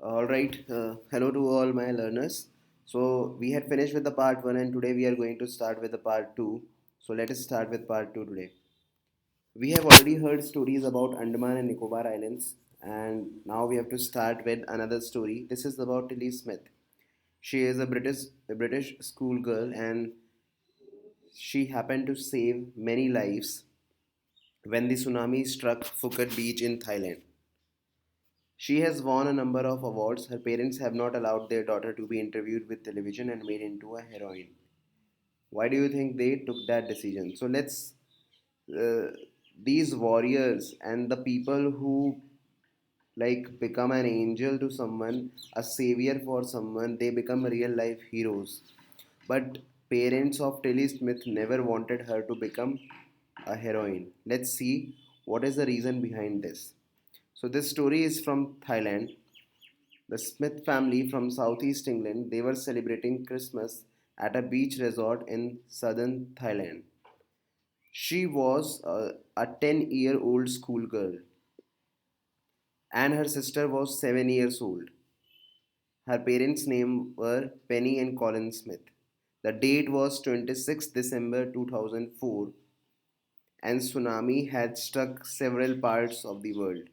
All right. Hello to all my learners. So we had finished with the part one, and today we are going to start with the part two. So let us start with part two today. We have already heard stories about Andaman and Nicobar Islands, and now we have to start with another story. This is about Tilly Smith. She is a British schoolgirl, and she happened to save many lives when the tsunami struck Phuket Beach in Thailand. She has won a number of awards. Her parents have not allowed their daughter to be interviewed with television and made into a heroine. Why do you think they took that decision? So uh, these warriors and the people who like become an angel to someone, a savior for someone, they become real life heroes. But parents of Tilly Smith never wanted her to become a heroine. Let's see what is the reason behind this. So this story is from Thailand. The Smith family from southeast England, they were celebrating Christmas at a beach resort in southern Thailand. She was a 10-year-old schoolgirl and her sister was 7 years old. Her parents' names were Penny and Colin Smith. The date was 26 December 2004 and tsunami had struck several parts of the world.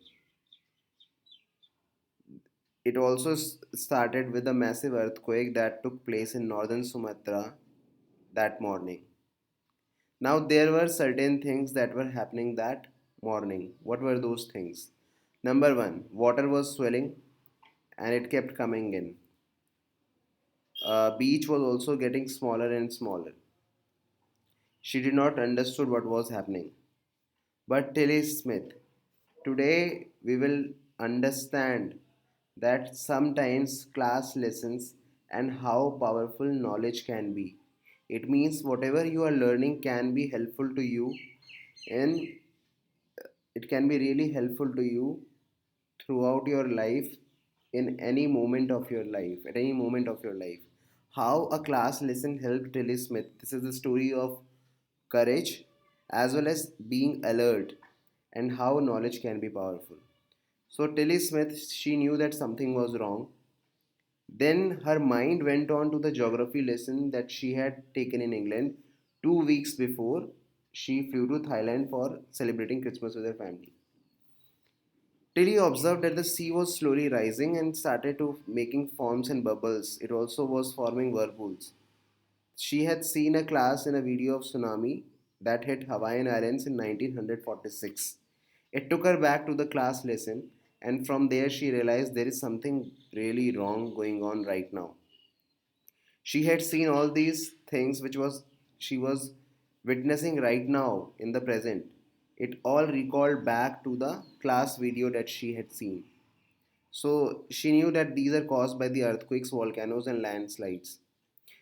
It also started with a massive earthquake that took place in northern Sumatra that morning. Now, there were certain things that were happening that morning. What were those things? Number one, water was swelling and it kept coming in. Beach was also getting smaller and smaller. She did not understood what was happening. But Tilly Smith, today we will understand that sometimes class lessons and how powerful knowledge can be. It means whatever you are learning can be helpful to you in it can be really helpful to you throughout your life in any moment of your life at any moment of your life. How a class lesson helped Tilly Smith. This is the story of courage as well as being alert and how knowledge can be powerful. So Tilly Smith, she knew that something was wrong. Then her mind went on to the geography lesson that she had taken in England 2 weeks before she flew to Thailand for celebrating Christmas with her family. Tilly observed that the sea was slowly rising and started to making foams and bubbles. It also was forming whirlpools. She had seen a class in a video of tsunami that hit Hawaiian Islands in 1946. It took her back to the class lesson, and from there she realized there is something really wrong going on right now. She had seen all these things which was she was witnessing right now in the present. It all recalled back to the class video that she had seen. So she knew that these are caused by the earthquakes, volcanoes, and landslides.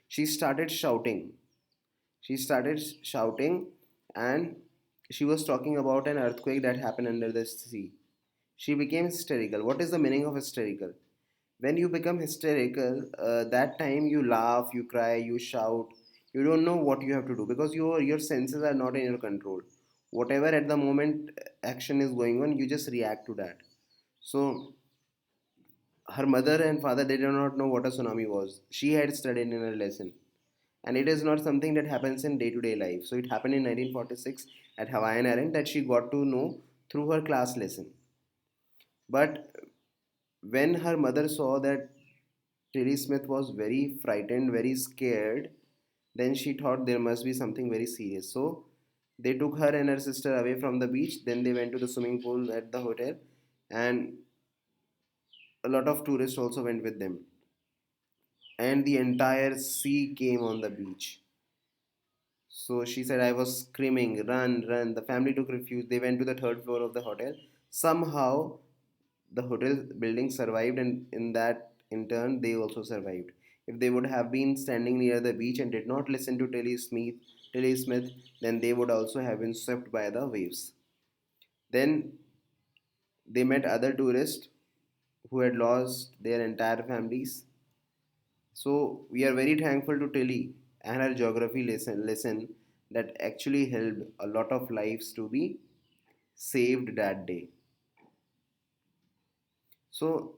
She started shouting. She started shouting, and she was talking about an earthquake that happened under the sea. She became hysterical. What is the meaning of hysterical? When you become hysterical, that time you laugh, you cry, you shout. You don't know what you have to do because your senses are not in your control. Whatever at the moment action is going on, you just react to that. So her mother and father, they did not know what a tsunami was. She had studied in a lesson. And it is not something that happens in day to day life. So it happened in 1946 at Hawaiian Island that she got to know through her class lesson. But when her mother saw that Tilly Smith was very frightened, very scared, then she thought there must be something very serious. So they took her and her sister away from the beach. Then they went to the swimming pool at the hotel, and a lot of tourists also went with them. And the entire sea came on the beach. So she said, I was screaming, run, run. The family took refuge. They went to the third floor of the hotel. Somehow, the hotel building survived, and in that, in turn, they also survived. If they would have been standing near the beach and did not listen to Tilly Smith, then they would also have been swept by the waves. Then they met other tourists who had lost their entire families. So we are very thankful to Tilly and her geography lesson that actually helped a lot of lives to be saved that day. So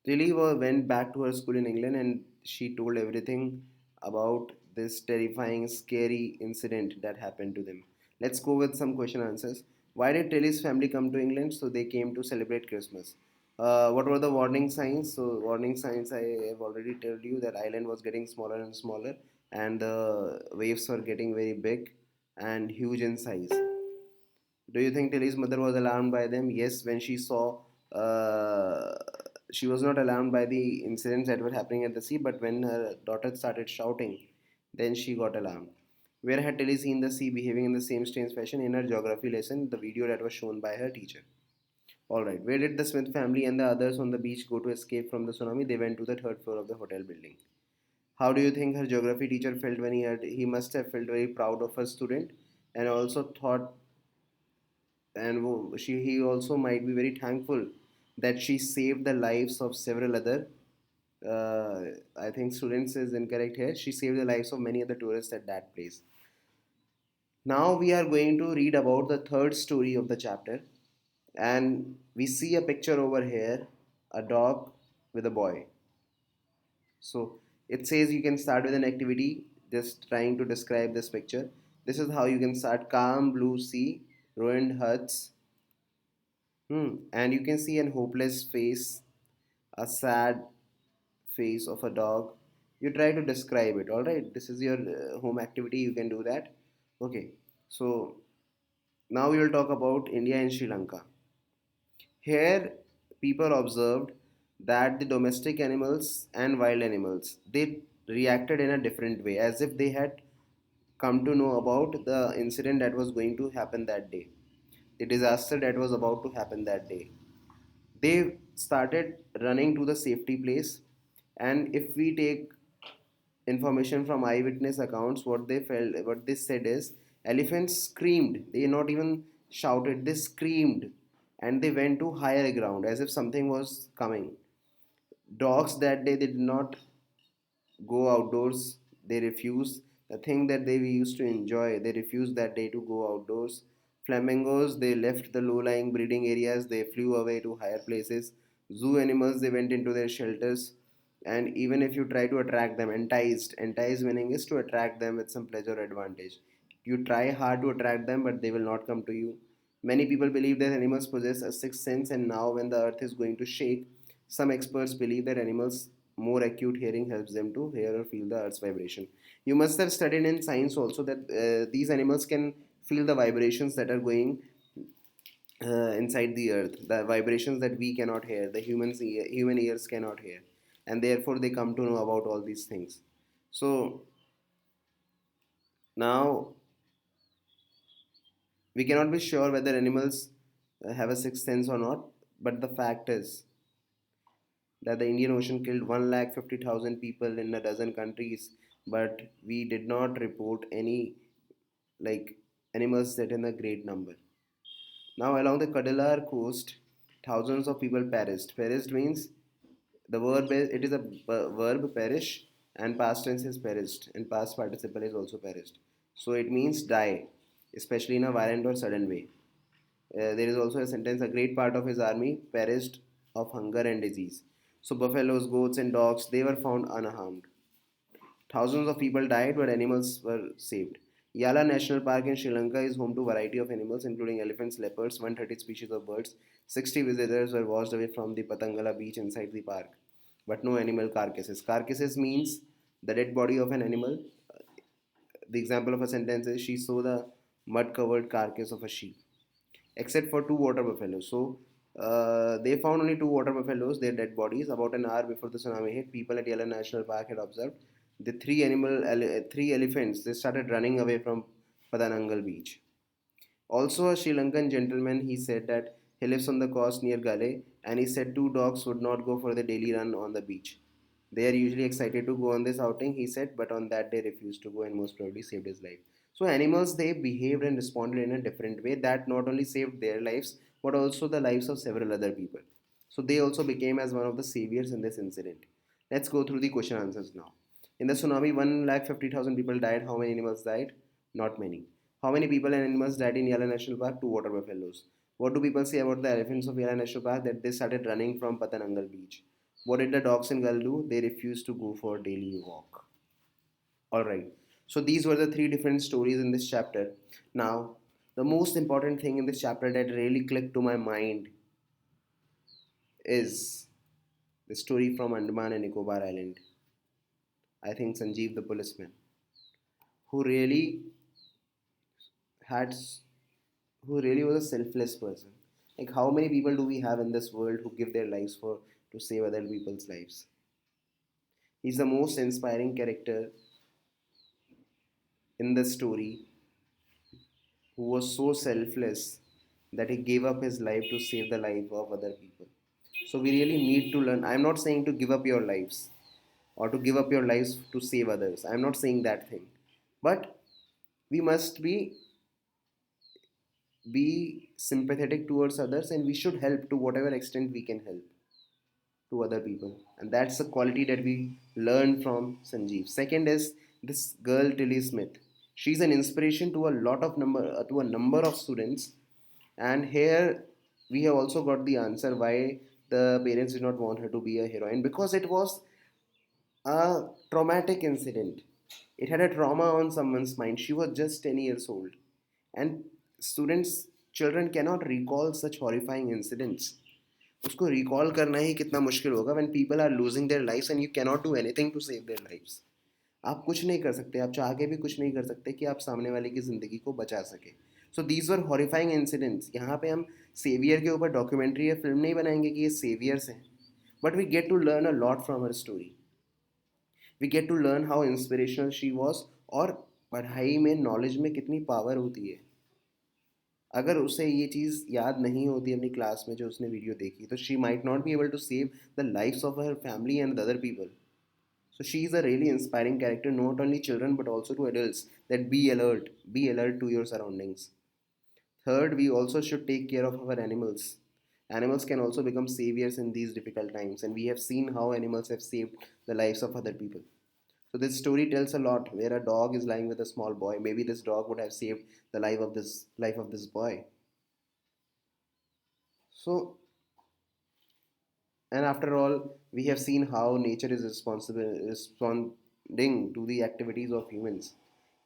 Went back to her school in England and she told everything about this terrifying, scary incident that happened to them. Let's go with some question answers. Why did Tilly's family come to England? So they came to celebrate Christmas. What were the warning signs? So warning signs, I have already told you that island was getting smaller and smaller, and the waves were getting very big and huge in size. Do you think Tilly's mother was alarmed by them? Yes, when she saw, she was not alarmed by the incidents that were happening at the sea, but when her daughter started shouting, then she got alarmed. Where had Tilly seen the sea behaving in the same strange fashion? In her geography lesson, the video that was shown by her teacher. Alright, where did the Smith family and the others on the beach go to escape from the tsunami? They went to the third floor of the hotel building. How do you think her geography teacher felt when he heard? He must have felt very proud of her student and also thought and he also might be very thankful that she saved the lives of several other uh, I think students is incorrect here. She saved the lives of many other tourists at that place. Now we are going to read about the third story of the chapter, and we see a picture over here, a dog with a boy. So it says you can start with an activity just trying to describe this picture. This is how you can start: calm blue sea, ruined huts. And you can see an hopeless face, a sad face of a dog. You try to describe it. All right. This is your home activity. You can do that. Okay. So now we will talk about India and Sri Lanka. Here, people observed that the domestic animals and wild animals they reacted in a different way, as if they had come to know about the incident that was going to happen that day, the disaster that was about to happen that day. They started running to the safety place, and if we take information from eyewitness accounts, what they said is elephants screamed. They not even shouted, they screamed, and they went to higher ground as if something was coming. Dogs that day they did not go outdoors. They refused the thing that they used to enjoy. They refused that day to go outdoors. Flamingos, they left the low-lying breeding areas. They flew away to higher places. Zoo animals, they went into their shelters. And even if you try to attract them, enticed meaning is to attract them with some pleasure or advantage. You try hard to attract them, but they will not come to you. Many people believe that animals possess a sixth sense, and now when the earth is going to shake, some experts believe that animals' more acute hearing helps them to hear or feel the earth's vibration. You must have studied in science also that these animals can feel the vibrations that are going inside the earth, the vibrations that we cannot hear, the human ears cannot hear, and therefore they come to know about all these things. So now we cannot be sure whether animals have a sixth sense or not, but the fact is that the Indian Ocean killed 1,50,000 people in a dozen countries, but we did not report any like animals that in a great number. Now, along the Kadalar coast, thousands of people perished. Perished means the verb is, it is a verb perish, and past tense is perished, and past participle is also perished. So it means die, especially in a violent or sudden way. There is also a sentence: a great part of his army perished of hunger and disease. So buffaloes, goats, and dogs they were found unharmed. Thousands of people died, but animals were saved. Yala National Park in Sri Lanka is home to a variety of animals, including elephants, leopards, 130 species of birds. 60 visitors were washed away from the Patangala beach inside the park, but no animal carcasses. Carcasses means the dead body of an animal. The example of a sentence is: she saw the mud covered carcass of a sheep, except for two water buffaloes. So they found only two water buffaloes, their dead bodies. About an hour before the tsunami hit, people at Yala National Park had observed the three elephants. They started running away from Padanangal beach. Also, a Sri Lankan gentleman, he said that he lives on the coast near Gale, and he said two dogs would not go for the daily run on the beach. They are usually excited to go on this outing, he said, but on that day refused to go and most probably saved his life. So animals they behaved and responded in a different way that not only saved their lives but also the lives of several other people. So they also became as one of the saviors in this incident. Let's go through the question answers now. In the tsunami, 1,50,000 people died. How many animals died? Not many. How many people and animals died in Yala National Park? Two water buffaloes. What do people say about the elephants of Yala National Park? That they started running from Patanangal beach. What did the dogs and girl do? They refused to go for a daily walk. Alright. So these were the three different stories in this chapter. Now, the most important thing in this chapter that really clicked to my mind is the story from Andaman and Nicobar Island. I think Sanjeev the policeman, who really had, who really was a selfless person. Like how many people do we have in this world who give their lives for to save other people's lives? He's the most inspiring character in the story who was so selfless that he gave up his life to save the life of other people. So we really need to learn. I'm not saying to give up your lives or to give up your lives to save others. I'm not saying that thing. But we must be sympathetic towards others, and we should help to whatever extent we can help to other people, and that's the quality that we learn from Sanjeev. Second is this girl Tilly Smith. She's an inspiration to a lot of number to a number of students, and here we have also got the answer why the parents did not want her to be a heroine, because it was a traumatic incident. It had a trauma on someone's mind. She was just 10 years old, and students, children cannot recall such horrifying incidents. उसको recall करना ही कितना मुश्किल होगा when people are losing their lives and you cannot do anything to save their lives. आप कुछ नहीं कर सकते, आप चाह के भी कुछ नहीं कर सकते कि आप सामने वाले की ज़िंदगी को बचा सके. So these were horrifying incidents. यहाँ पे हम सेवियर के ऊपर डॉक्यूमेंट्री या फिल्म नहीं बनाएंगे कि ये सेवियर्स हैं, but we get to learn a lot from her story. We get to learn how inspirational she was, और पढ़ाई में नॉलेज में कितनी पावर होती है. अगर उसे ये चीज़ याद नहीं होती अपनी क्लास में जो उसने वीडियो देखी, तो she might not be able to save the lives of her family and other people. So she is a really inspiring character, not only children but also to adults. That be alert to your surroundings. Third, we also should take care of our animals. Animals can also become saviors in these difficult times, and we have seen how animals have saved the lives of other people. So this story tells a lot. Where a dog is lying with a small boy, maybe this dog would have saved the life of this boy. So, and after all, we have seen how nature is responding to the activities of humans.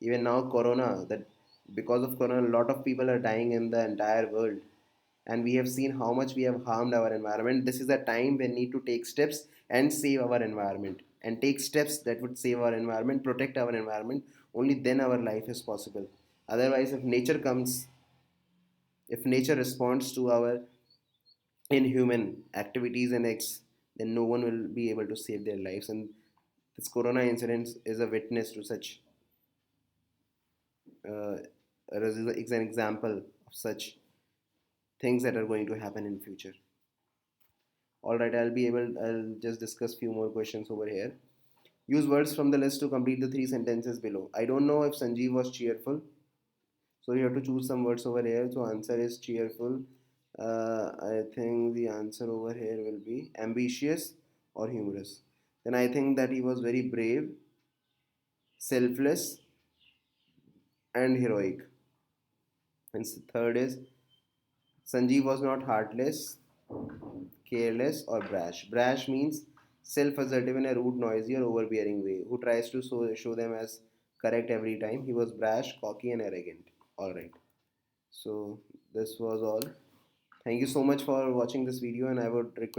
Even now, Corona, that because of Corona, a lot of people are dying in the entire world. And we have seen how much we have harmed our environment. This is a time when we need to take steps and save our environment. And take steps that would save our environment, protect our environment. Only then our life is possible. Otherwise, if nature responds to our inhuman activities and acts, then no one will be able to save their lives. And this Corona incident is a witness to such, is an example of such things that are going to happen in future. All right, I'll just discuss few more questions over here. Use words from the list to complete the three sentences below. I don't know if Sanjeev was cheerful, so you have to choose some words over here. So answer is cheerful. I think the answer over here will be ambitious or humorous. Then I think that he was very brave, selfless, and heroic. And third is Sanjeev was not heartless, careless, or brash. Brash means self-assertive in a rude, noisy, or overbearing way, who tries to show them as correct every time. He was brash, cocky, and arrogant. All right. So this was all. Thank you so much for watching this video, and I would request